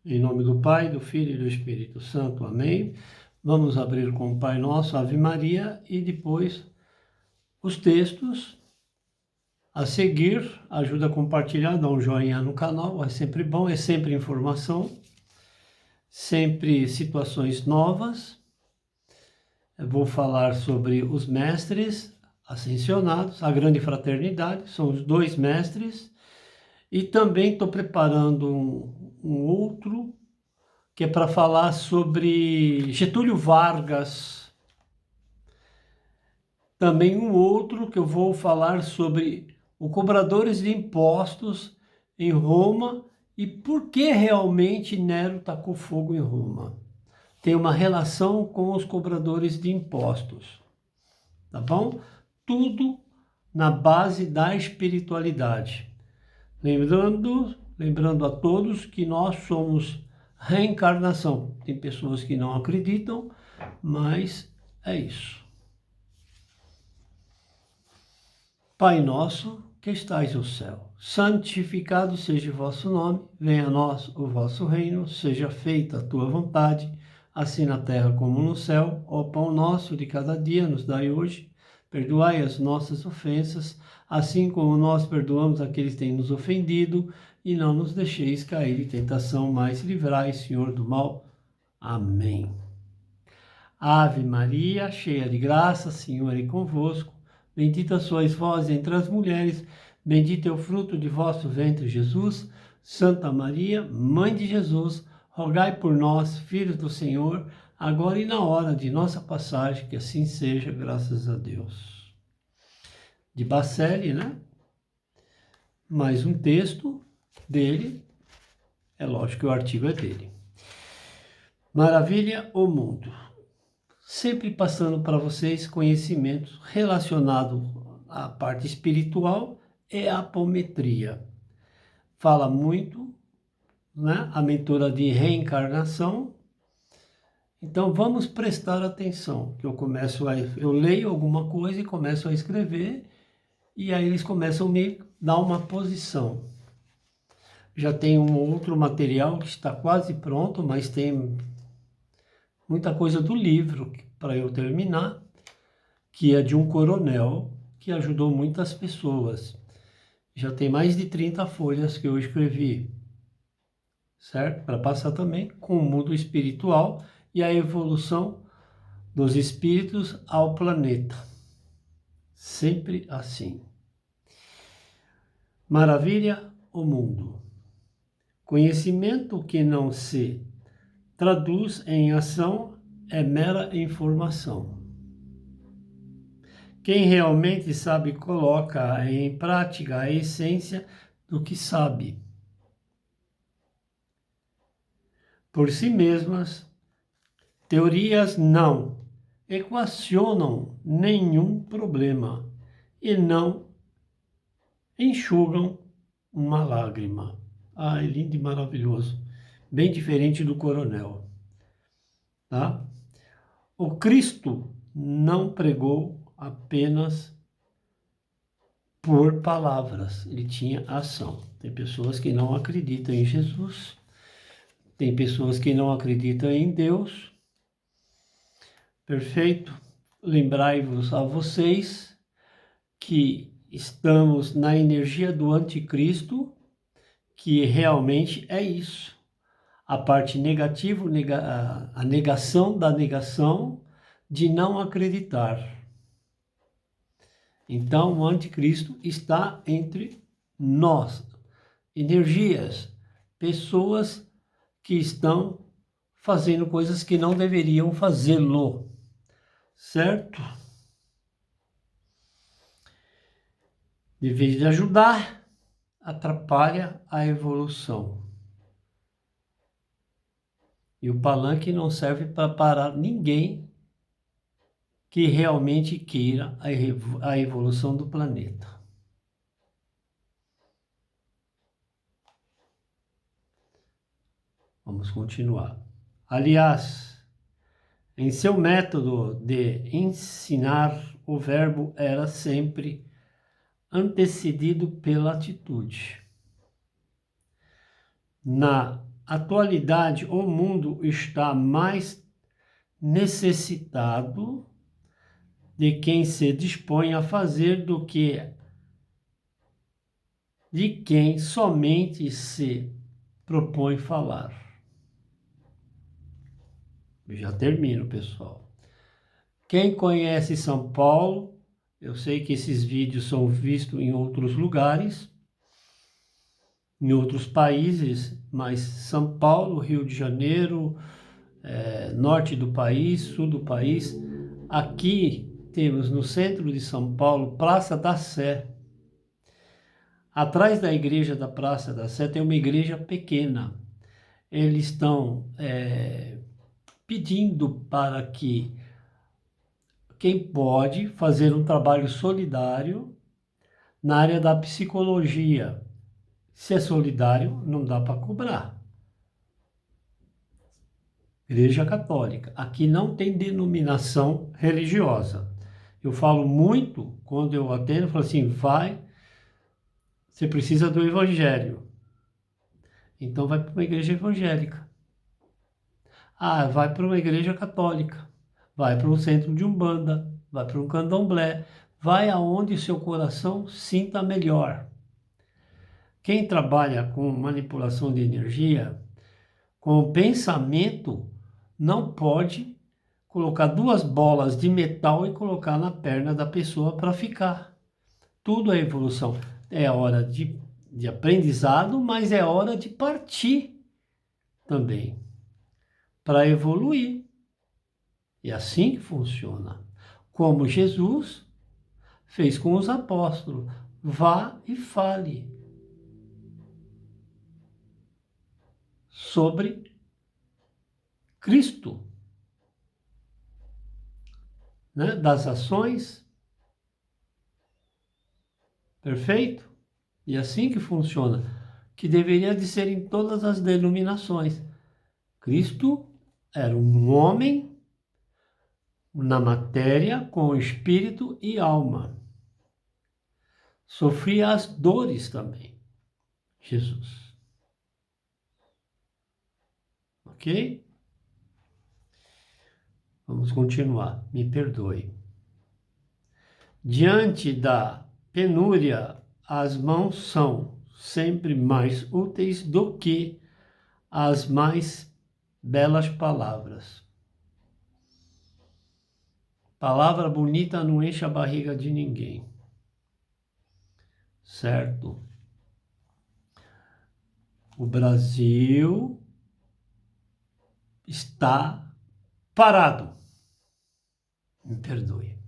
Em nome do Pai, do Filho e do Espírito Santo. Amém. Vamos abrir com o Pai Nosso, Ave Maria, e depois os textos a seguir. Ajuda a compartilhar, dá um joinha no canal, é sempre bom, é sempre informação, sempre situações novas. Eu vou falar sobre os mestres ascensionados, a grande fraternidade, são os dois mestres, e também estou preparando um outro que é para falar sobre Getúlio Vargas. Também um outro que eu vou falar sobre os cobradores de impostos em Roma e por que realmente Nero tacou fogo em Roma. Tem uma relação com os cobradores de impostos, tá bom? Tudo na base da espiritualidade. Lembrando a todos que nós somos reencarnação. Tem pessoas que não acreditam, mas é isso. Pai nosso, que estais no céu, santificado seja o vosso nome, venha a nós o vosso reino, seja feita a tua vontade, assim na terra como no céu. O pão nosso de cada dia nos dai hoje, perdoai as nossas ofensas, assim como nós perdoamos aqueles que têm nos ofendido, e não nos deixeis cair em tentação, mas livrai, Senhor, do mal. Amém. Ave Maria, cheia de graça, Senhor é convosco. Bendita sois vós entre as mulheres, bendito é o fruto de vosso ventre, Jesus. Santa Maria, Mãe de Jesus, rogai por nós, filhos do Senhor, agora e na hora de nossa passagem, que assim seja, graças a Deus. De Bacelli, né? Mais um texto dele, é lógico que o artigo é dele. Maravilha o mundo. Sempre passando para vocês conhecimentos relacionados à parte espiritual e à apometria. Fala muito, né? A mentora de reencarnação. Então vamos prestar atenção, que eu leio alguma coisa e começo a escrever, e aí eles começam a me dar uma posição. Já tem um outro material que está quase pronto, mas tem muita coisa do livro para eu terminar, que é de um coronel que ajudou muitas pessoas. Já tem mais de 30 folhas que eu escrevi, certo? Para passar também com o mundo espiritual e a evolução dos espíritos ao planeta. Sempre assim. Maravilha o mundo. Conhecimento que não se traduz em ação é mera informação. Quem realmente sabe coloca em prática a essência do que sabe. Por si mesmas, teorias não equacionam nenhum problema e não enxugam uma lágrima. Ah, é lindo e maravilhoso. Bem diferente do coronel. Tá? O Cristo não pregou apenas por palavras, ele tinha ação. Tem pessoas que não acreditam em Jesus, tem pessoas que não acreditam em Deus. Perfeito? Lembrai-vos a vocês que estamos na energia do anticristo, que realmente é isso. A parte negativa, a negação da negação de não acreditar. Então, o anticristo está entre nós, energias, pessoas que estão fazendo coisas que não deveriam fazê-lo, certo? De vez de ajudar, atrapalha a evolução. E o palanque não serve para parar ninguém que realmente queira a evolução do planeta. Vamos continuar. Aliás, em seu método de ensinar, o verbo era sempre antecedido pela atitude. Na atualidade, o mundo está mais necessitado de quem se dispõe a fazer do que de quem somente se propõe falar. Eu já termino, pessoal. Quem conhece São Paulo, eu sei que esses vídeos são vistos em outros lugares, em outros países, mas São Paulo, Rio de Janeiro, norte do país, sul do país, aqui temos no centro de São Paulo, Praça da Sé. Atrás da igreja da Praça da Sé tem uma igreja pequena. Eles estão pedindo para que quem pode fazer um trabalho solidário na área da psicologia. Se é solidário, não dá para cobrar. Igreja Católica. Aqui não tem denominação religiosa. Eu falo muito, quando eu atendo, eu falo assim, você precisa do evangelho. Então vai para uma igreja evangélica. Ah, vai para uma igreja católica. Vai para um centro de umbanda. Vai para um candomblé. Vai aonde seu coração sinta melhor. Quem trabalha com manipulação de energia, com o pensamento, não pode colocar duas bolas de metal e colocar na perna da pessoa para ficar. Tudo é evolução. É hora de aprendizado, mas é hora de partir também para evoluir. E assim que funciona. Como Jesus fez com os apóstolos. Vá e fale sobre Cristo, né? Das ações. Perfeito? E assim que funciona. Que deveria de ser em todas as denominações. Cristo era um homem na matéria com espírito e alma. Sofria as dores também. Jesus. Ok? Vamos continuar. Me perdoe. Diante da penúria, as mãos são sempre mais úteis do que as mais belas palavras. Palavra bonita não enche a barriga de ninguém. Certo? O Brasil está parado. Me perdoe.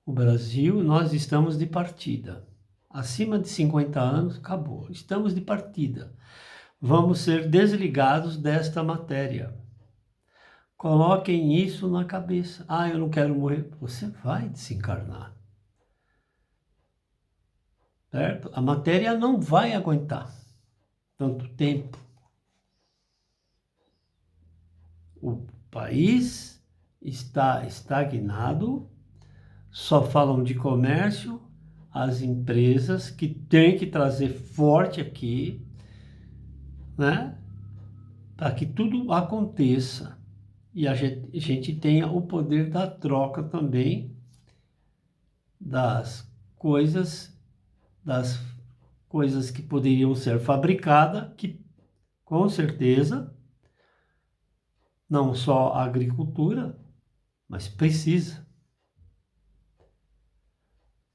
O Brasil, nós estamos de partida. Acima de 50 anos, acabou. Estamos de partida. Vamos ser desligados desta matéria. Coloquem isso na cabeça. Ah, eu não quero morrer. Você vai desencarnar. Certo? A matéria não vai aguentar tanto tempo. O país está estagnado, só falam de comércio, as empresas que têm que trazer forte aqui, né? Para que tudo aconteça e a gente tenha o poder da troca também das coisas que poderiam ser fabricadas, que com certeza não só a agricultura, mas precisa.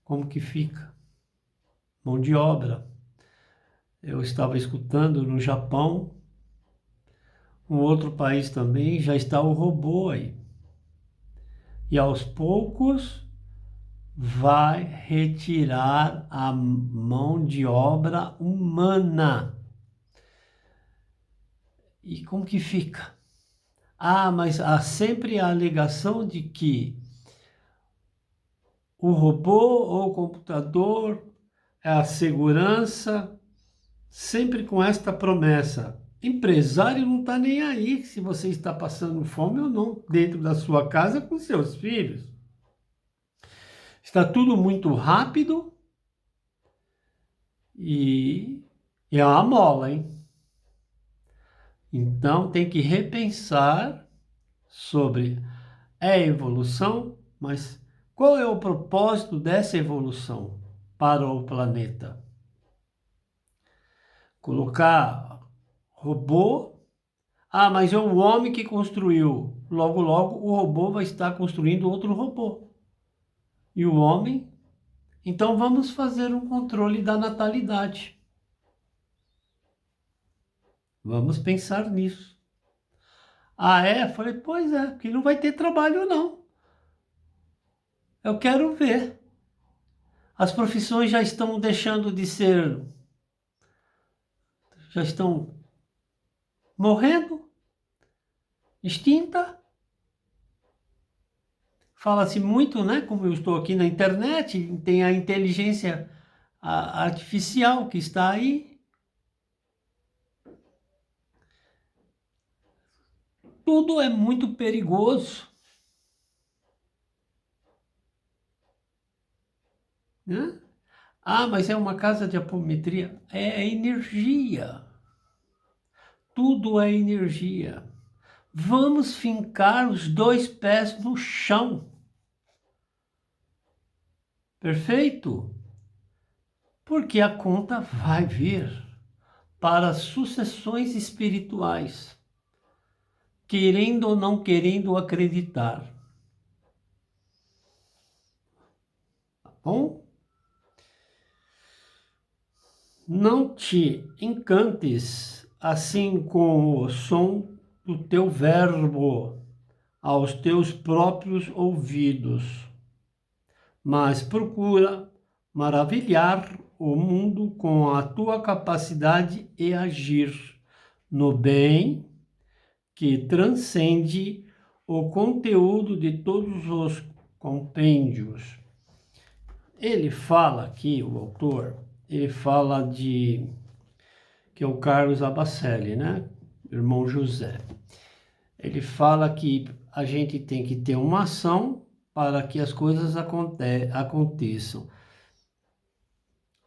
Como que fica? Mão de obra. Eu estava escutando no Japão, um outro país também, já está o robô aí. E aos poucos vai retirar a mão de obra humana. E como que fica? Ah, mas há sempre a alegação de que o robô ou o computador é a segurança, sempre com esta promessa. Empresário não está nem aí se você está passando fome ou não dentro da sua casa com seus filhos. Está tudo muito rápido e é uma mola, hein? Então, tem que repensar sobre a evolução, mas qual é o propósito dessa evolução para o planeta? Colocar robô. Ah, mas é o homem que construiu. Logo, logo, o robô vai estar construindo outro robô. E o homem? Então, vamos fazer um controle da natalidade. Vamos pensar nisso. Ah, é? Falei, pois é, porque não vai ter trabalho, não. Eu quero ver. As profissões já estão deixando de ser, já estão morrendo, extinta. Fala-se muito, né? Como eu estou aqui na internet, tem a inteligência artificial que está aí. Tudo é muito perigoso, né? Ah, mas é uma casa de apometria. É energia. Tudo é energia. Vamos fincar os dois pés no chão. Perfeito? Porque a conta vai vir para sucessões espirituais, querendo ou não querendo acreditar. Tá bom? Não te encantes assim com o som do teu verbo aos teus próprios ouvidos, mas procura maravilhar o mundo com a tua capacidade e agir no bem que transcende o conteúdo de todos os compêndios. Ele fala aqui, o autor, ele fala que é o Carlos Abacelli, né? Irmão José. Ele fala que a gente tem que ter uma ação para que as coisas aconteçam.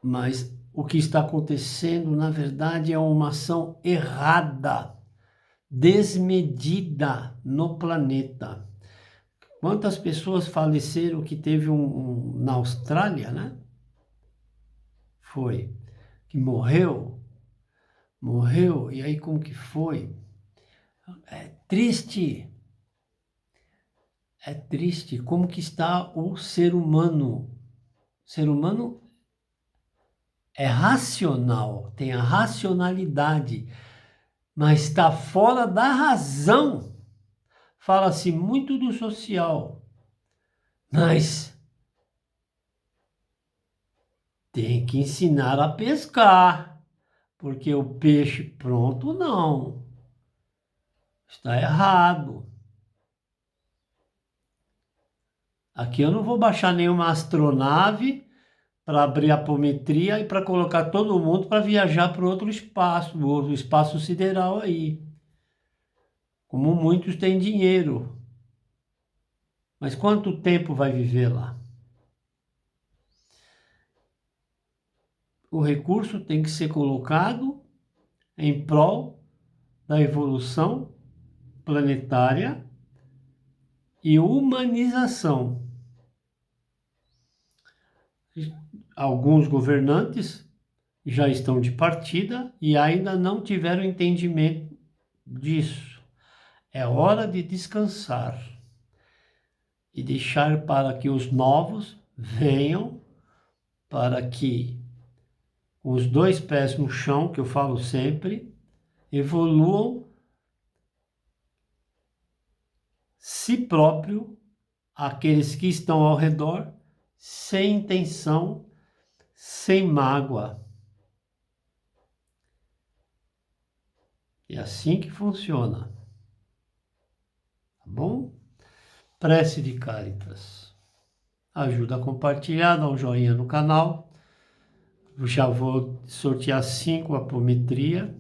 Mas o que está acontecendo, na verdade, é uma ação errada, desmedida no planeta. Quantas pessoas faleceram que teve na Austrália, né? Foi, que morreu, e aí como que foi? Triste, é triste como que está o ser humano. O ser humano é racional, tem a racionalidade, mas está fora da razão. Fala-se muito do social, mas tem que ensinar a pescar, porque o peixe pronto não. Está errado. Aqui eu não vou baixar nenhuma astronave para abrir a apometria e para colocar todo mundo para viajar para outro espaço, o espaço sideral aí. Como muitos têm dinheiro. Mas quanto tempo vai viver lá? O recurso tem que ser colocado em prol da evolução planetária e humanização. Alguns governantes já estão de partida e ainda não tiveram entendimento disso. É hora de descansar e deixar para que os novos venham, para que os dois pés no chão, que eu falo sempre, evoluam si próprio, aqueles que estão ao redor, sem intenção, sem mágoa. É assim que funciona. Tá bom? Prece de Cáritas. Ajuda a compartilhar, dá um joinha no canal. Já vou sortear 5 apometria.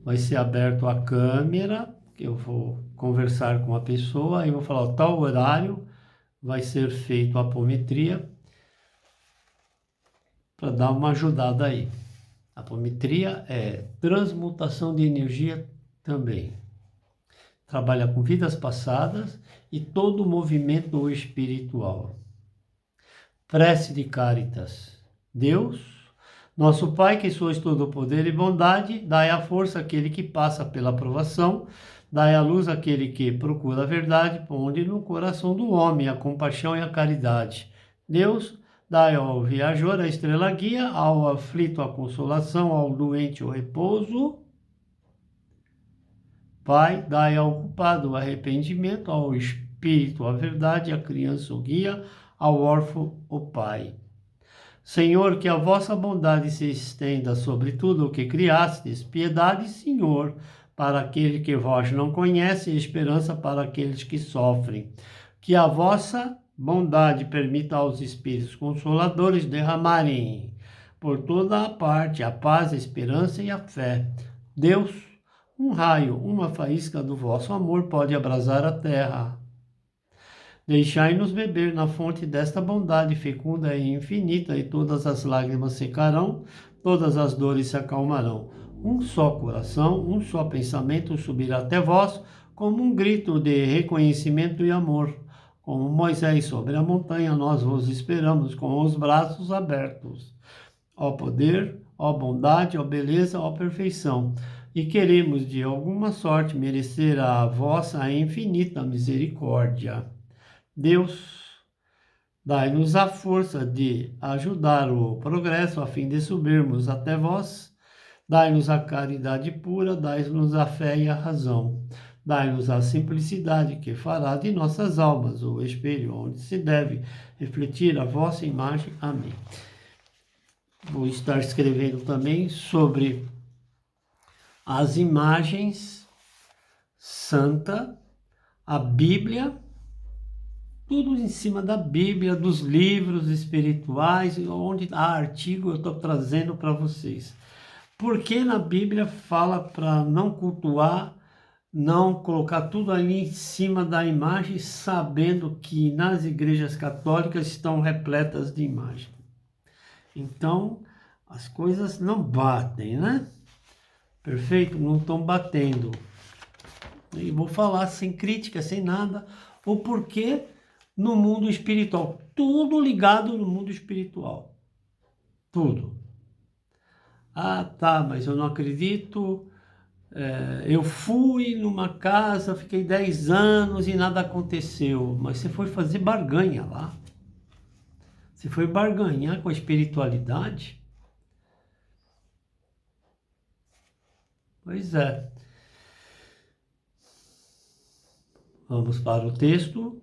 Vai ser aberto a câmera. Eu vou conversar com a pessoa. Aí eu vou falar, tal horário vai ser feito a apometria. Para dar uma ajudada aí. A apometria é transmutação de energia também. Trabalha com vidas passadas e todo o movimento espiritual. Prece de Caritas. Deus, nosso Pai, que sois todo poder e bondade, dai a força àquele que passa pela provação, dai a luz àquele que procura a verdade, ponde no coração do homem a compaixão e a caridade. Deus, dai ao viajor a estrela guia, ao aflito a consolação, ao doente o repouso. Pai, dai ao culpado o arrependimento, ao espírito a verdade, à criança o guia, ao órfão o Pai. Senhor, que a vossa bondade se estenda sobre tudo o que criastes, piedade, Senhor, para aquele que vós não conhece e esperança para aqueles que sofrem. Que a vossa bondade permita aos Espíritos Consoladores derramarem por toda a parte a paz, a esperança e a fé. Deus, um raio, uma faísca do vosso amor pode abrasar a terra. Deixai-nos beber na fonte desta bondade fecunda e infinita, e todas as lágrimas secarão, todas as dores se acalmarão. Um só coração, um só pensamento subirá até vós, como um grito de reconhecimento e amor. Como Moisés sobre a montanha, nós vos esperamos com os braços abertos. Ó poder, ó bondade, ó beleza, ó perfeição. E queremos de alguma sorte merecer a vossa infinita misericórdia. Deus, dai-nos a força de ajudar o progresso a fim de subirmos até vós. Dai-nos a caridade pura, dai-nos a fé e a razão. Dai-nos a simplicidade que fará de nossas almas o espelho onde se deve refletir a vossa imagem. Amém. Vou estar escrevendo também sobre as imagens santa, a Bíblia, tudo em cima da Bíblia, dos livros espirituais, onde há artigo eu estou trazendo para vocês. Porque na Bíblia fala para não cultuar, não colocar tudo ali em cima da imagem, sabendo que nas igrejas católicas estão repletas de imagem. Então, as coisas não batem, né? Perfeito? Não estão batendo. E vou falar sem crítica, sem nada, o porquê no mundo espiritual. Tudo ligado no mundo espiritual. Tudo. Ah, tá, mas eu não acredito. Eu fui numa casa, fiquei 10 anos e nada aconteceu. Mas você foi fazer barganha lá. Você foi barganhar com a espiritualidade. Pois é. Vamos para o texto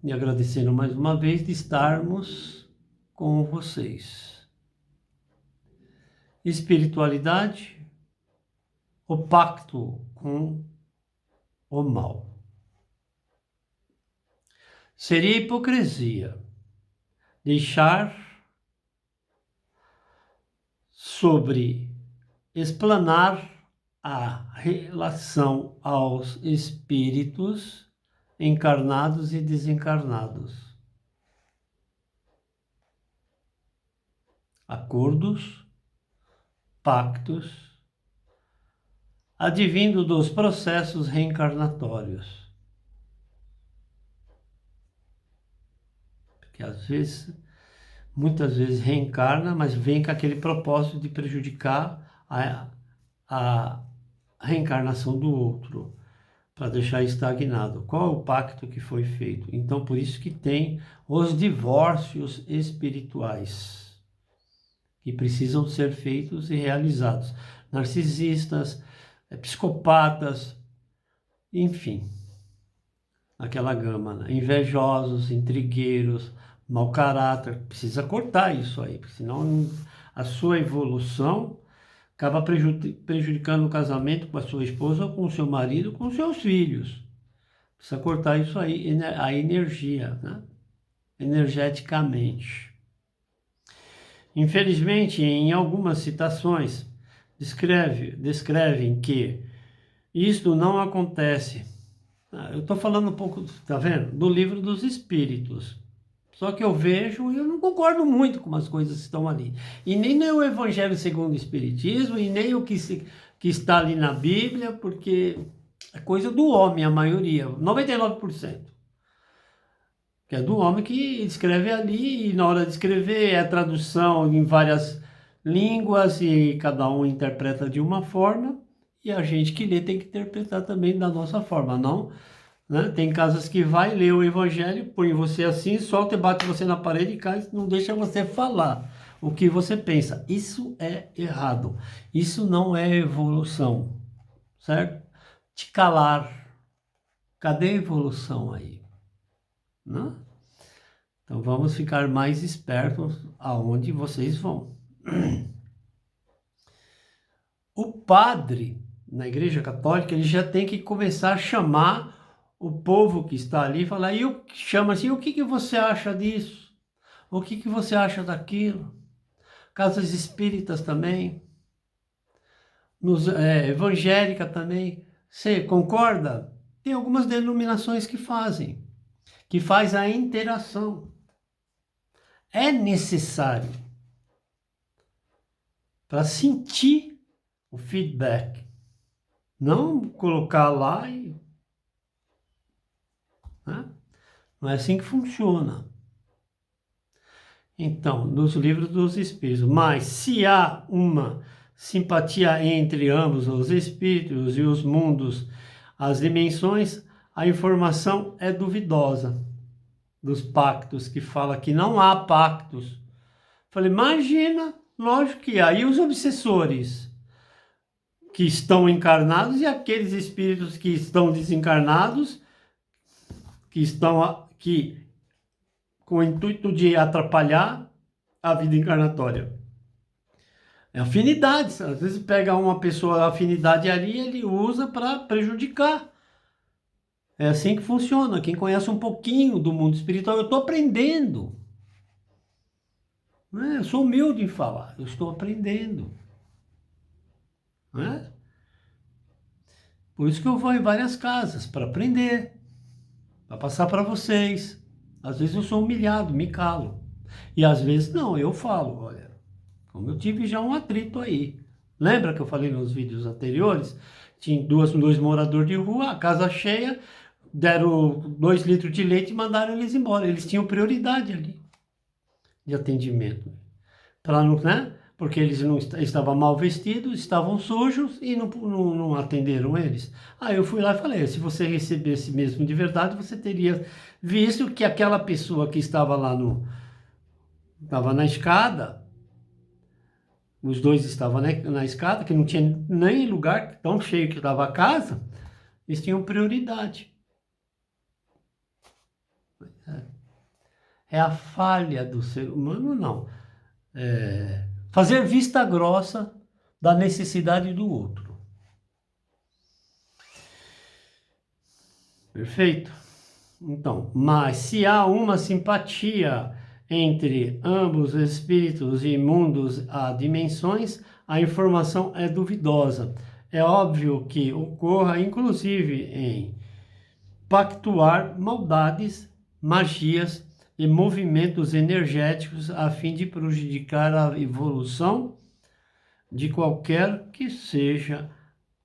e agradecendo mais uma vez de estarmos com vocês. Espiritualidade, o pacto com o mal. Seria hipocrisia deixar sobre explanar a relação aos espíritos encarnados e desencarnados. Acordos, pactos, advindo dos processos reencarnatórios. Porque às vezes, muitas vezes reencarna, mas vem com aquele propósito de prejudicar a reencarnação do outro, para deixar estagnado. Qual é o pacto que foi feito? Então, por isso que tem os divórcios espirituais, que precisam ser feitos e realizados. Narcisistas, psicopatas, enfim, aquela gama, né? Invejosos, intrigueiros, mau caráter, precisa cortar isso aí, porque senão a sua evolução acaba prejudicando o casamento com a sua esposa, com o seu marido, com os seus filhos. Precisa cortar isso aí, a energia, né? Energeticamente. Infelizmente, em algumas citações, descrevem que isto não acontece. Eu estou falando um pouco, tá vendo? Do Livro dos Espíritos. Só que eu vejo e eu não concordo muito com as coisas que estão ali. E nem no Evangelho segundo o Espiritismo, e nem o que que está ali na Bíblia, porque é coisa do homem, a maioria, 99%. Que é do homem que escreve ali, e na hora de escrever é tradução em várias línguas, e cada um interpreta de uma forma, e a gente que lê tem que interpretar também da nossa forma, não? Né? Tem casas que vai ler o evangelho, põe você assim, solta e bate você na parede e cai, não deixa você falar o que você pensa. Isso é errado. Isso não é evolução, certo? Te calar. Cadê a evolução aí? Né? Então vamos ficar mais espertos aonde vocês vão. O padre na Igreja Católica, ele já tem que começar a chamar o povo que está ali e falar, chama assim, o que que você acha disso? O que que você acha daquilo? Casas espíritas também, evangélica também. Você concorda? Tem algumas denominações que faz a interação. É necessário para sentir o feedback. Não colocar lá e... Né? Não é assim que funciona. Então, nos livros dos espíritos. Mas se há uma simpatia entre ambos os espíritos e os mundos, as dimensões, a informação é duvidosa dos pactos, que fala que não há pactos. Falei, imagina, lógico que há. E os obsessores que estão encarnados e aqueles espíritos que estão desencarnados, que com o intuito de atrapalhar a vida encarnatória. É afinidade. Às vezes pega uma pessoa, a afinidade ali, ele usa para prejudicar. É assim que funciona. Quem conhece um pouquinho do mundo espiritual, eu estou aprendendo. Eu sou humilde em falar, eu estou aprendendo. Né? Por isso que eu vou em várias casas, para aprender, para passar para vocês. Às vezes eu sou humilhado, me calo. E às vezes não, eu falo, olha, como eu tive já um atrito aí. Lembra que eu falei nos vídeos anteriores? Tinha dois moradores de rua, a casa cheia, deram 2 litros de leite e mandaram eles embora. Eles tinham prioridade ali de atendimento. Para não, né? Porque eles não estavam mal vestidos, estavam sujos e não atenderam eles. Aí eu fui lá e falei, se você recebesse mesmo de verdade, você teria visto que aquela pessoa que estava lá estava na escada, os dois estavam na escada, que não tinha nem lugar, tão cheio que estava a casa, eles tinham prioridade. É a falha do ser humano, não. Fazer vista grossa da necessidade do outro. Perfeito? Então, mas se há uma simpatia entre ambos os espíritos e mundos a dimensões, a informação é duvidosa. É óbvio que ocorra, inclusive, em pactuar maldades, magias e movimentos energéticos a fim de prejudicar a evolução de qualquer que seja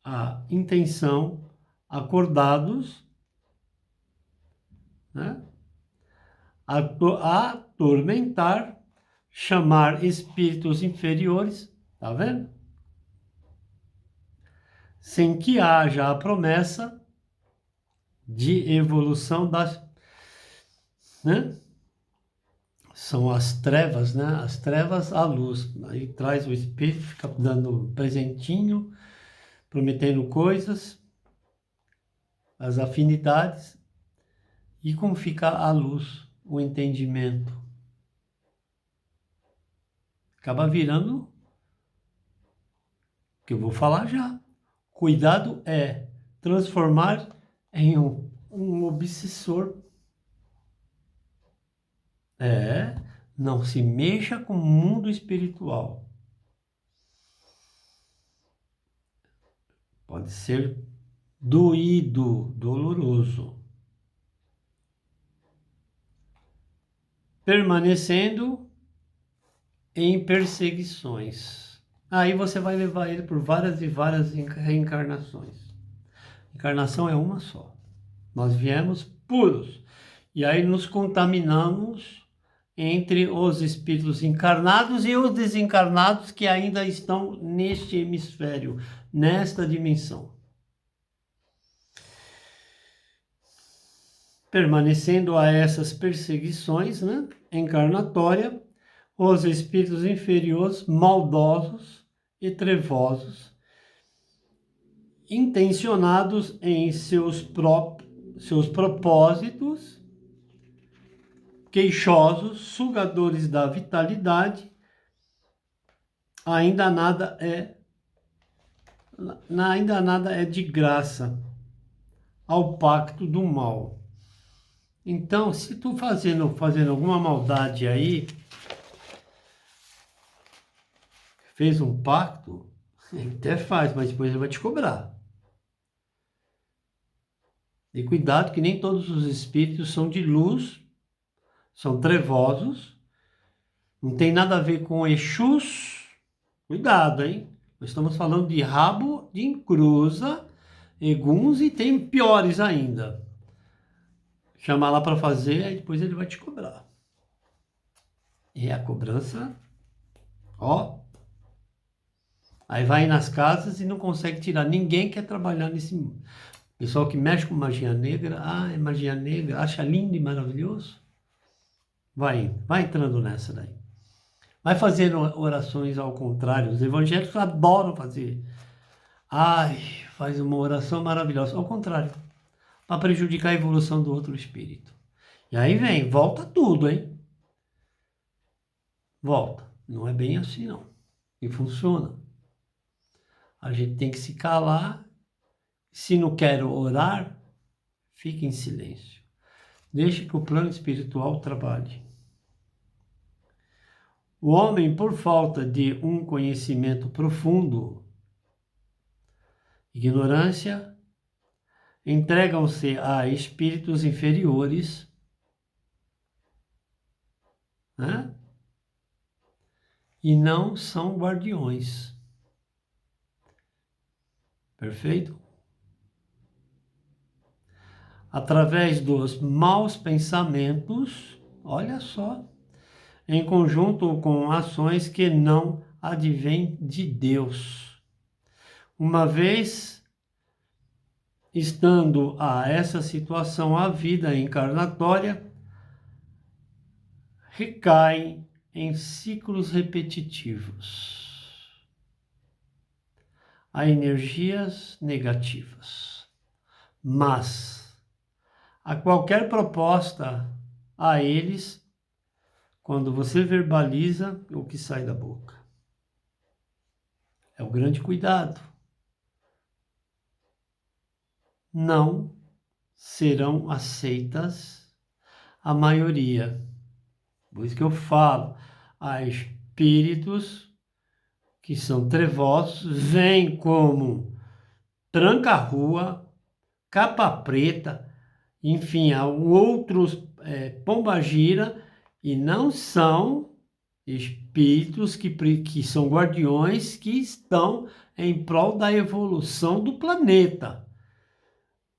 a intenção, acordados, né? Atormentar, chamar espíritos inferiores, tá vendo? Sem que haja a promessa de evolução das, né? São as trevas, né? As trevas à luz. Aí traz o espírito, fica dando presentinho, prometendo coisas, as afinidades, e como fica a luz, o entendimento. Acaba virando, que eu vou falar já. Cuidado é transformar em um obsessor. Não se mexa com o mundo espiritual. Pode ser doído, doloroso. Permanecendo em perseguições. Aí você vai levar ele por várias e várias reencarnações. Encarnação é uma só. Nós viemos puros. E aí nos contaminamos entre os espíritos encarnados e os desencarnados que ainda estão neste hemisfério, nesta dimensão. Permanecendo a essas perseguições, né, encarnatória, os espíritos inferiores, maldosos e trevosos, intencionados em seus propósitos, queixosos, sugadores da vitalidade, ainda nada é de graça ao pacto do mal. Então, se tu fazendo alguma maldade aí, fez um pacto, até faz, mas depois ele vai te cobrar. E cuidado que nem todos os espíritos são de luz, são trevosos, não tem nada a ver com Exus. Cuidado, hein? Nós estamos falando de rabo de encruza, eguns e tem piores ainda. Chamar lá para fazer, aí depois ele vai te cobrar. E a cobrança, ó. Aí vai nas casas e não consegue tirar. Ninguém quer trabalhar nesse mundo. Pessoal que mexe com magia negra, é magia negra, acha lindo e maravilhoso. Vai entrando nessa daí. Vai fazendo orações ao contrário. Os evangélicos adoram fazer. Faz uma oração maravilhosa. Ao contrário, para prejudicar a evolução do outro espírito. E aí volta tudo, hein? Volta. Não é bem assim, não. E funciona. A gente tem que se calar. Se não quer orar, fique em silêncio. Deixe que o plano espiritual trabalhe. O homem, por falta de um conhecimento profundo, ignorância, entregam-se a espíritos inferiores, né? E não são guardiões. Perfeito? Através dos maus pensamentos, olha só, em conjunto com ações que não advêm de Deus. Uma vez estando a essa situação, a vida encarnatória recai em ciclos repetitivos, a energias negativas. Mas a qualquer proposta a eles, quando você verbaliza o que sai da boca. É o grande cuidado. Não serão aceitas a maioria. Por isso que eu falo, há espíritos que são trevosos, vêm como tranca-rua, capa preta, enfim, há outros pombagira, e não são espíritos que são guardiões que estão em prol da evolução do planeta.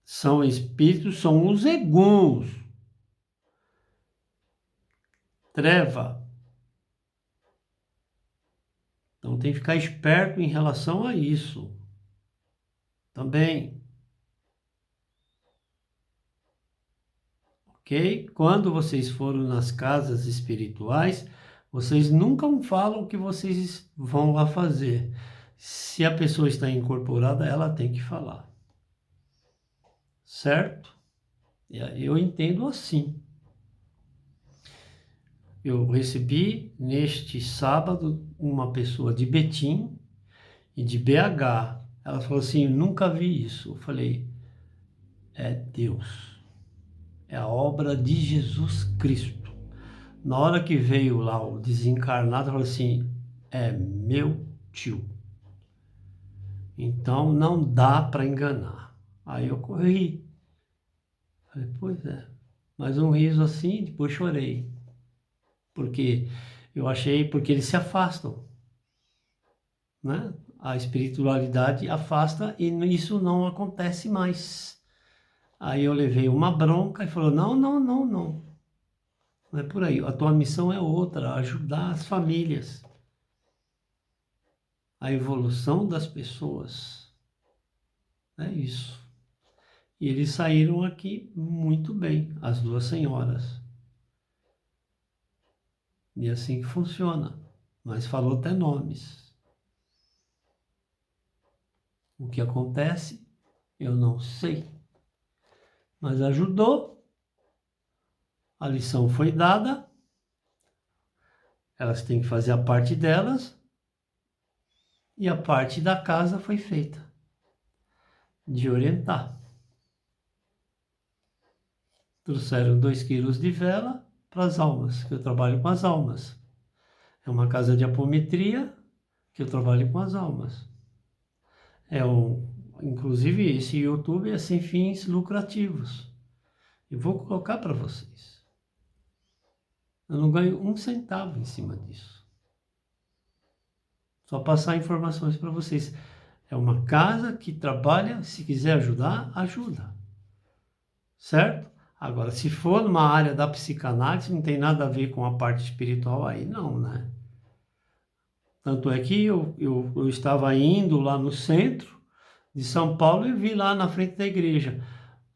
São espíritos, são os eguns. Treva. Então tem que ficar esperto em relação a isso. Também. Ok? Quando vocês foram nas casas espirituais, vocês nunca falam o que vocês vão lá fazer. Se a pessoa está incorporada, ela tem que falar. Certo? Eu entendo assim. Eu recebi neste sábado uma pessoa de Betim e de BH. Ela falou assim, nunca vi isso. Eu falei, é Deus. É a obra de Jesus Cristo. Na hora que veio lá o desencarnado, falou assim, é meu tio. Então não dá para enganar. Aí eu corri. Falei, pois é. Mas um riso assim, depois chorei. Porque eu achei, porque eles se afastam. né? A espiritualidade afasta e isso não acontece mais. Aí eu levei uma bronca e falou, não, não, não, não. Não é por aí. A tua missão é outra, ajudar as famílias. A evolução das pessoas. É isso. E eles saíram aqui muito bem, as duas senhoras. E é assim que funciona. Mas falou até nomes. O que acontece, eu não sei. Mas ajudou. A lição foi dada. Elas têm que fazer a parte delas. E a parte da casa foi feita. De orientar. Trouxeram 2 quilos de vela para as almas, que eu trabalho com as almas. É uma casa de apometria, que eu trabalho com as almas. Inclusive, esse YouTube é sem fins lucrativos. Eu vou colocar para vocês. Eu não ganho 1 centavo em cima disso. Só passar informações para vocês. É uma casa que trabalha, se quiser ajudar, ajuda. Certo? Agora, se for numa área da psicanálise, não tem nada a ver com a parte espiritual, aí não, né? Tanto é que eu estava indo lá no centro de São Paulo e vi lá na frente da igreja.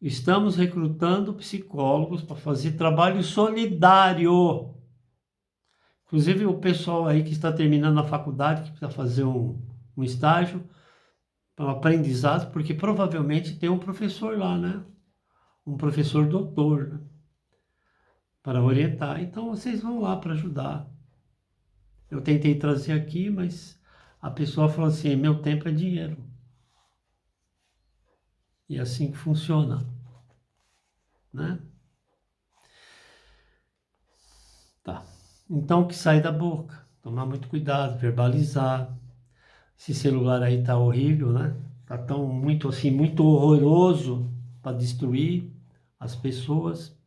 Estamos recrutando psicólogos para fazer trabalho solidário. Inclusive o pessoal aí que está terminando a faculdade, que precisa fazer um estágio, um aprendizado, porque provavelmente tem um professor lá, né? Um professor doutor, né? Para orientar. Então vocês vão lá para ajudar. Eu tentei trazer aqui, mas a pessoa falou assim, meu tempo é dinheiro. E é assim que funciona, né? Tá. Então, o que sai da boca? Tomar muito cuidado, verbalizar. Esse celular aí tá horrível, né? Tá tão muito assim, muito horroroso para destruir as pessoas.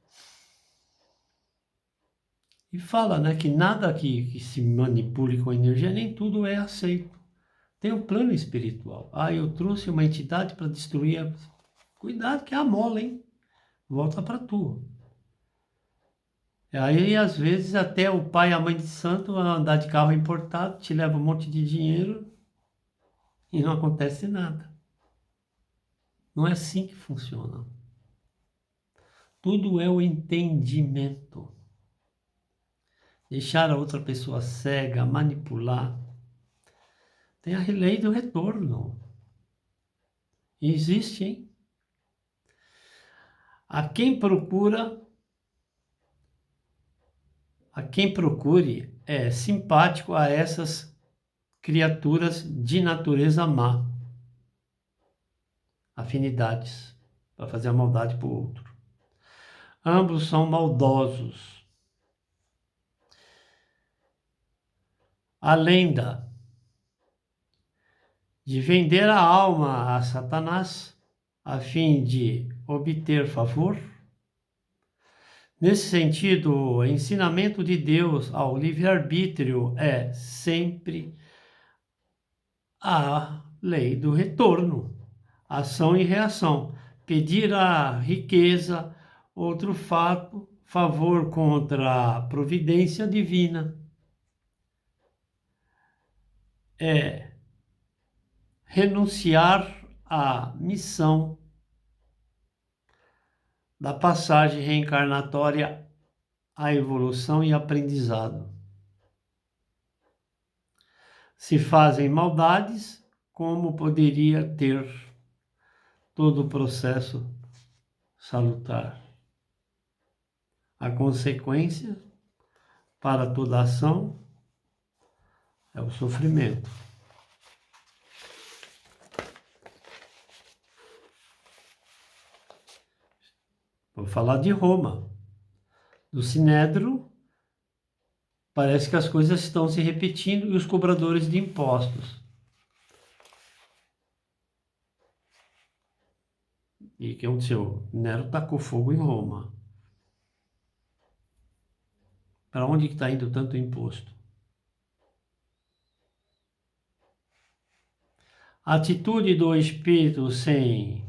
E fala, né, que nada que se manipule com energia, nem tudo é aceito. Tem um plano espiritual. Ah, eu trouxe uma entidade para destruir a... Cuidado que é a mola, hein? Volta para tu. Aí, às vezes, até o pai e a mãe de santo vão andar de carro importado, te leva um monte de dinheiro e não acontece nada. Não é assim que funciona. Tudo é o entendimento. Deixar a outra pessoa cega, manipular. Tem a lei do retorno. E existe, hein? A quem procure é simpático a essas criaturas de natureza má. Afinidades para fazer a maldade para o outro. Ambos são maldosos. A lenda de vender a alma a Satanás a fim de obter favor. Nesse sentido, o ensinamento de Deus ao livre-arbítrio é sempre a lei do retorno, ação e reação. Pedir a riqueza, outro fato, favor contra a providência divina. É renunciar à missão da passagem reencarnatória à evolução e aprendizado. Se fazem maldades, como poderia ter todo o processo salutar? A consequência para toda ação é o sofrimento. Vou falar de Roma. Do Sinédrio, parece que as coisas estão se repetindo e os cobradores de impostos. E o que aconteceu? Nero tacou fogo em Roma. Para onde está indo tanto imposto? A atitude do espírito sem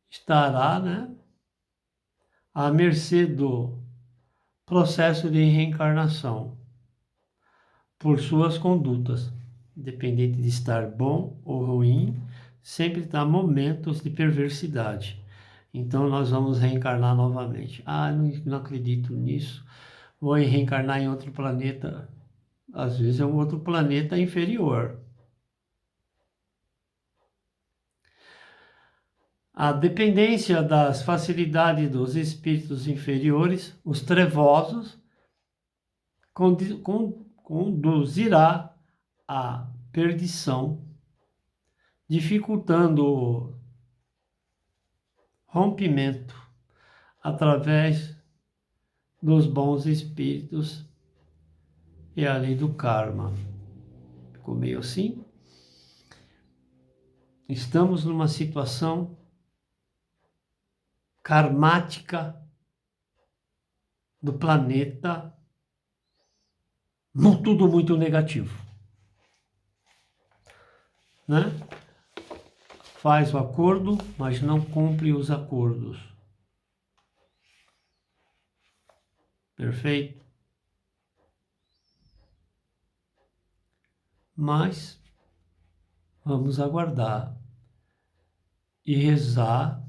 estará, né, à mercê do processo de reencarnação por suas condutas, independente de estar bom ou ruim, sempre dá momentos de perversidade. Então nós vamos reencarnar novamente. Ah, não acredito nisso. Vou reencarnar em outro planeta. Às vezes é um outro planeta inferior. A dependência das facilidades dos espíritos inferiores, os trevosos, conduzirá à perdição, dificultando o rompimento através dos bons espíritos e a lei do karma. Ficou meio assim? Estamos numa situação karmática do planeta, tudo muito negativo, né? Faz o acordo, mas não cumpre os acordos. Perfeito? Mas vamos aguardar e rezar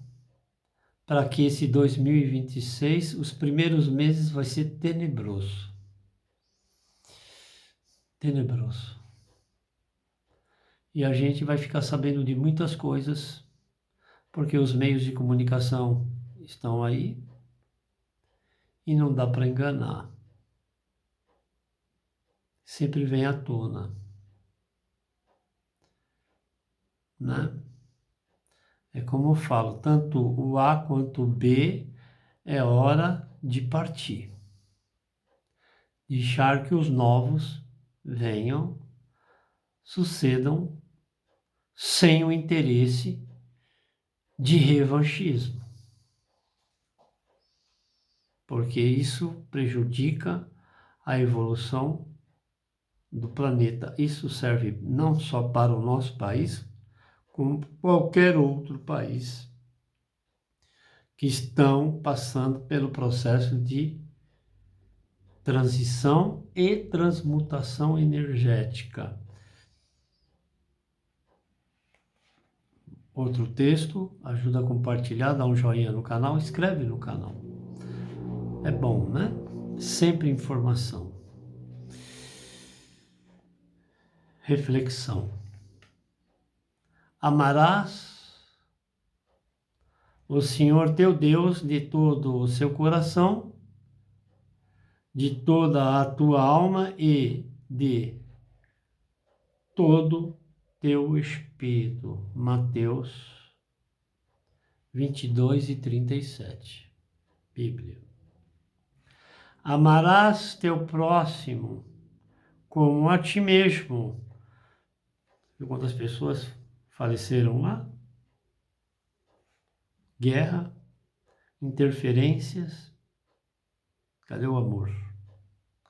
para que esse 2026, os primeiros meses, vai ser tenebroso. Tenebroso. E a gente vai ficar sabendo de muitas coisas, porque os meios de comunicação estão aí e não dá para enganar. Sempre vem à tona, né? É como eu falo, tanto o A quanto o B é hora de partir. Deixar que os novos venham, sucedam, sem o interesse de revanchismo. Porque isso prejudica a evolução do planeta. Isso serve não só para o nosso país, como qualquer outro país que estão passando pelo processo de transição e transmutação energética. Outro texto, ajuda a compartilhar, dá um joinha no canal, inscreve no canal. É bom, né? Sempre informação. Reflexão. Amarás o Senhor teu Deus de todo o seu coração, de toda a tua alma e de todo teu espírito. Mateus 22:37. Bíblia. Amarás teu próximo como a ti mesmo. Viu quantas pessoas faleceram lá? Guerra, interferências. Cadê o amor?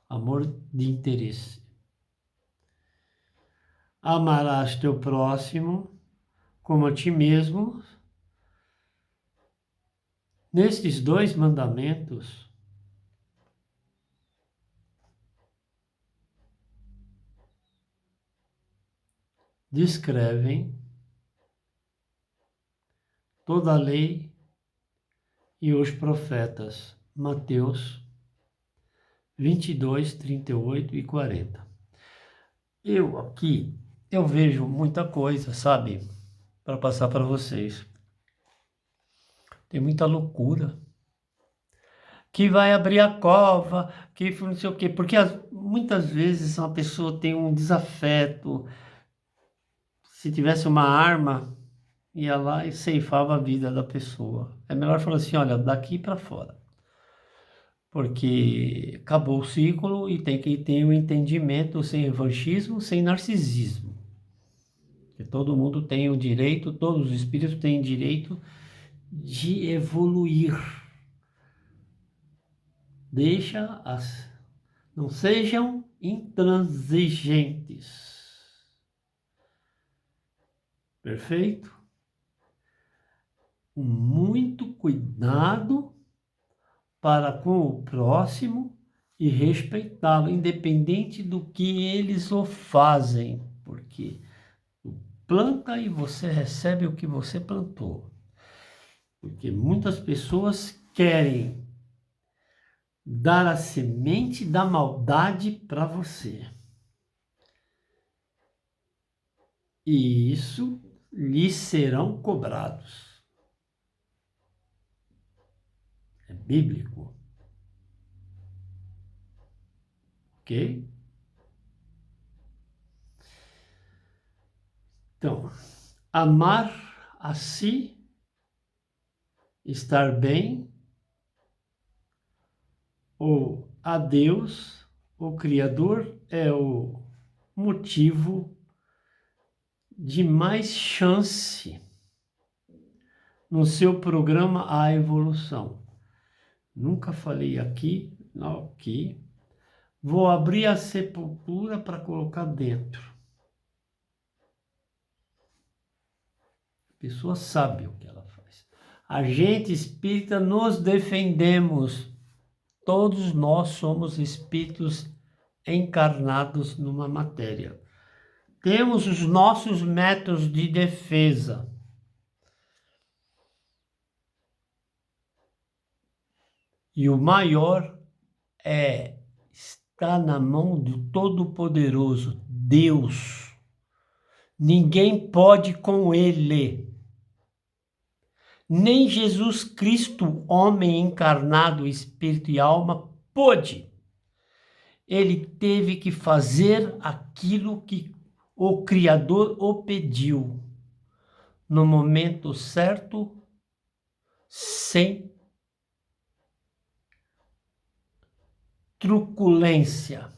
Amor de interesse. Amarás teu próximo como a ti mesmo. Nestes dois mandamentos, descrevem toda a lei e os profetas. Mateus 22, 38 e 40. Eu vejo muita coisa, sabe, para passar para vocês. Tem muita loucura. Que vai abrir a cova, que não sei o quê. Porque muitas vezes uma pessoa tem um desafeto. Se tivesse uma arma, ia lá e ceifava a vida da pessoa. É melhor falar assim, olha, daqui para fora. Porque acabou o ciclo e tem que ter um entendimento sem revanchismo, sem narcisismo. Que todo mundo tem o direito, todos os espíritos têm direito de evoluir. Não sejam intransigentes. Perfeito? Muito cuidado para com o próximo e respeitá-lo, independente do que eles o fazem, porque planta e você recebe o que você plantou. Porque muitas pessoas querem dar a semente da maldade para você. E isso lhes serão cobrados. É bíblico. Ok? Então, amar a si, estar bem, ou a Deus, o Criador, é o motivo de mais chance no seu programa A Evolução. Nunca falei aqui, não aqui. Vou abrir a sepultura para colocar dentro. A pessoa sabe o que ela faz. A gente espírita nos defendemos. Todos nós somos espíritos encarnados numa matéria. Temos os nossos métodos de defesa. E o maior está na mão do Todo-Poderoso, Deus. Ninguém pode com Ele. Nem Jesus Cristo, homem encarnado, espírito e alma, pôde. Ele teve que fazer aquilo que o Criador o pediu, no momento certo, sem truculência.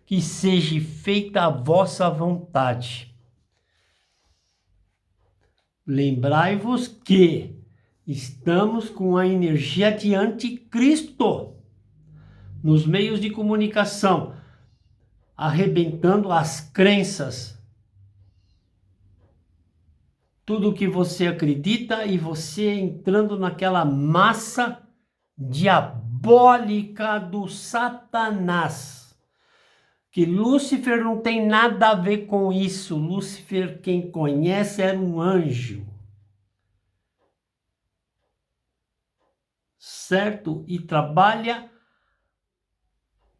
Que seja feita a vossa vontade. Lembrai-vos que estamos com a energia de anticristo nos meios de comunicação, arrebentando as crenças. Tudo que você acredita e você entrando naquela massa diabólica do Satanás. Que Lúcifer não tem nada a ver com isso. Lúcifer, quem conhece, era um anjo. Certo? E trabalha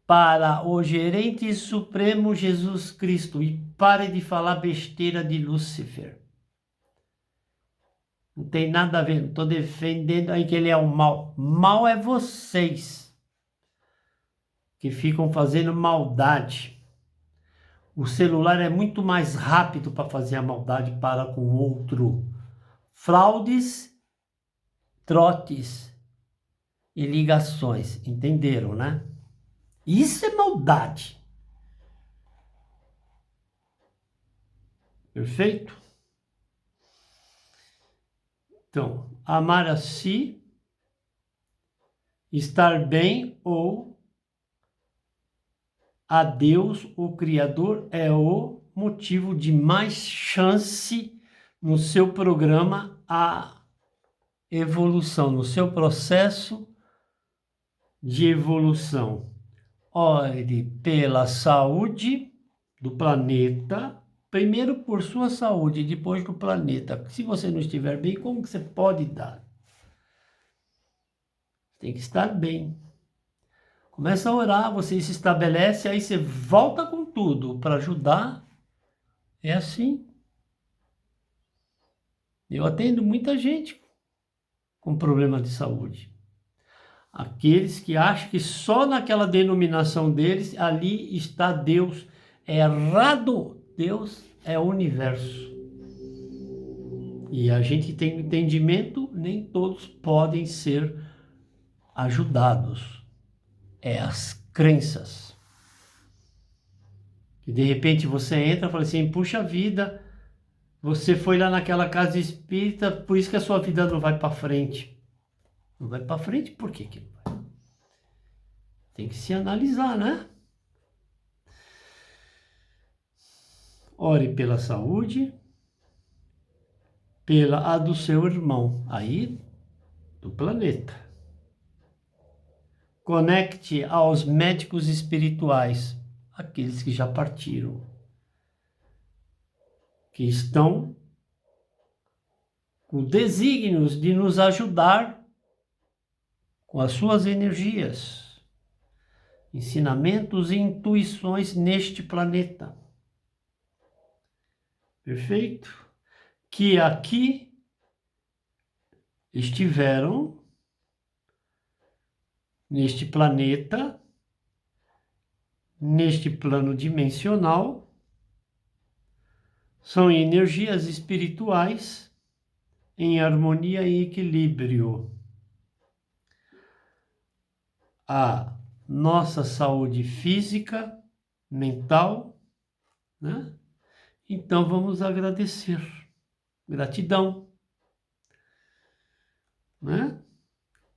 para o gerente supremo Jesus Cristo. E pare de falar besteira de Lúcifer. Não tem nada a ver. Não estou defendendo aí que ele é o mal. Mal é vocês que ficam fazendo maldade. O celular é muito mais rápido para fazer a maldade para com o outro. Fraudes, trotes e ligações. Entenderam, né? Isso é maldade. Perfeito? Então, amar a si, estar bem ou a Deus, o Criador, é o motivo de mais chance no seu programa a evolução, no seu processo de evolução. Ore pela saúde do planeta, primeiro por sua saúde, depois do planeta. Se você não estiver bem, como que você pode dar? Tem que estar bem. Começa a orar, você se estabelece, aí você volta com tudo para ajudar. É assim. Eu atendo muita gente com problema de saúde. Aqueles que acham que só naquela denominação deles, ali está Deus. É errado. Deus é o universo. E a gente tem entendimento, nem todos podem ser ajudados. É as crenças. E de repente você entra e fala assim, puxa vida, você foi lá naquela casa espírita, por isso que a sua vida não vai para frente. Não vai para frente, por que que não vai? Tem que se analisar, né? Ore pela saúde, pela a do seu irmão, aí do planeta. Conecte aos médicos espirituais, aqueles que já partiram, que estão com desígnios de nos ajudar com as suas energias, ensinamentos e intuições neste planeta. Perfeito? Que aqui estiveram, neste planeta, neste plano dimensional, são energias espirituais em harmonia e equilíbrio. A nossa saúde física, mental, né? Então vamos agradecer. Gratidão, né?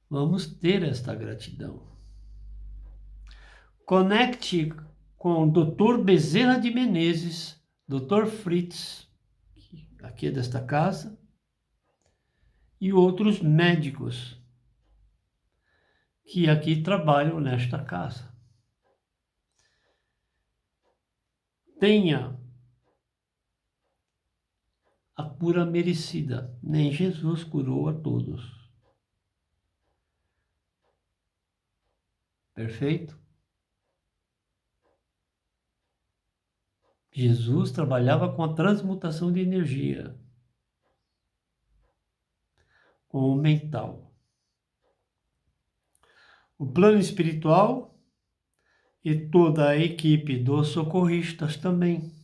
Vamos ter esta gratidão. Conecte com o Dr. Bezerra de Menezes, Dr. Fritz, aqui é desta casa, e outros médicos que aqui trabalham nesta casa. Tenha a cura merecida. Nem Jesus curou a todos. Perfeito? Jesus trabalhava com a transmutação de energia, com o mental. O plano espiritual e toda a equipe dos socorristas também,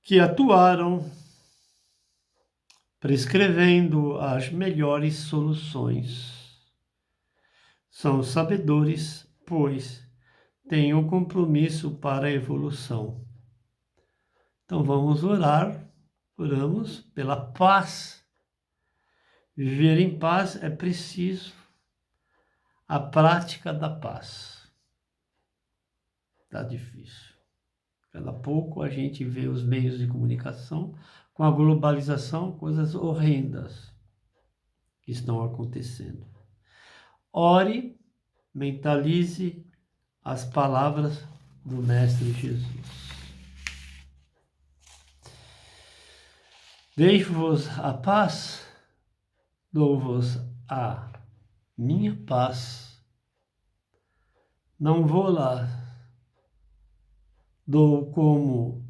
que atuaram prescrevendo as melhores soluções. São sabedores, pois têm um compromisso para a evolução. Então vamos orar, oramos pela paz. Viver em paz é preciso a prática da paz. Está difícil. Cada pouco a gente vê os meios de comunicação, com a globalização, coisas horrendas que estão acontecendo. Ore, mentalize as palavras do Mestre Jesus. Deixo-vos a paz, dou-vos a minha paz. Não vou lá, dou como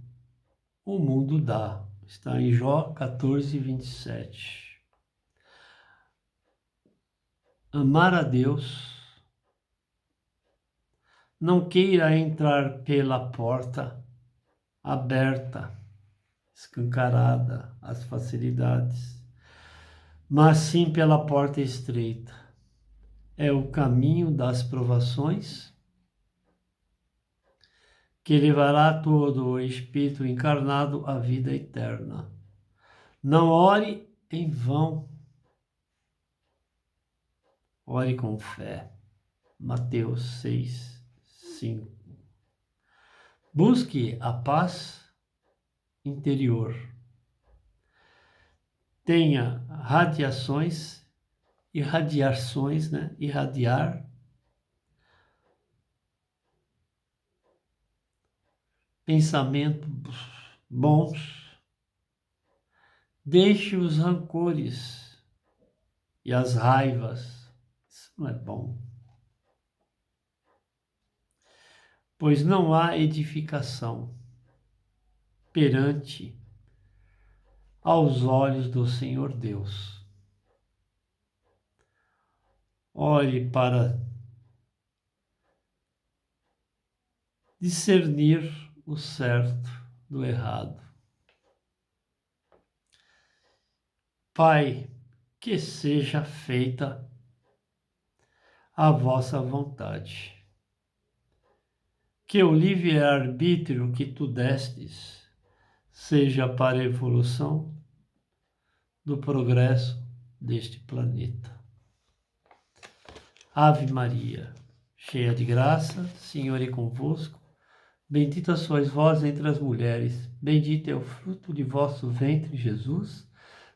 o mundo dá. Está em Jó 14, 27. Amar a Deus, não queira entrar pela porta aberta, escancarada, as facilidades, mas sim pela porta estreita. É o caminho das provações que levará todo o espírito encarnado à vida eterna. Não ore em vão. Ore com fé. Mateus 6, 5. Busque a paz interior. Tenha radiações, irradiações, né? Irradiar. Pensamentos bons. Deixe os rancores e as raivas. Isso não é bom. Pois não há edificação perante aos olhos do Senhor Deus. Olhe para discernir o certo do errado. Pai, que seja feita a vossa vontade. Que o livre-arbítrio que tu destes seja para a evolução do progresso deste planeta. Ave Maria, cheia de graça, Senhor é convosco. Bendita sois vós entre as mulheres, bendito é o fruto de vosso ventre, Jesus.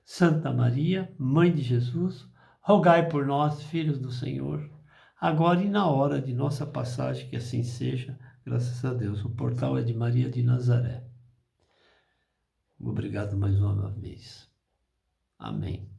Santa Maria, Mãe de Jesus, rogai por nós, filhos do Senhor, agora e na hora de nossa passagem, que assim seja, graças a Deus. O portal é de Maria de Nazaré. Obrigado mais uma vez. Amém.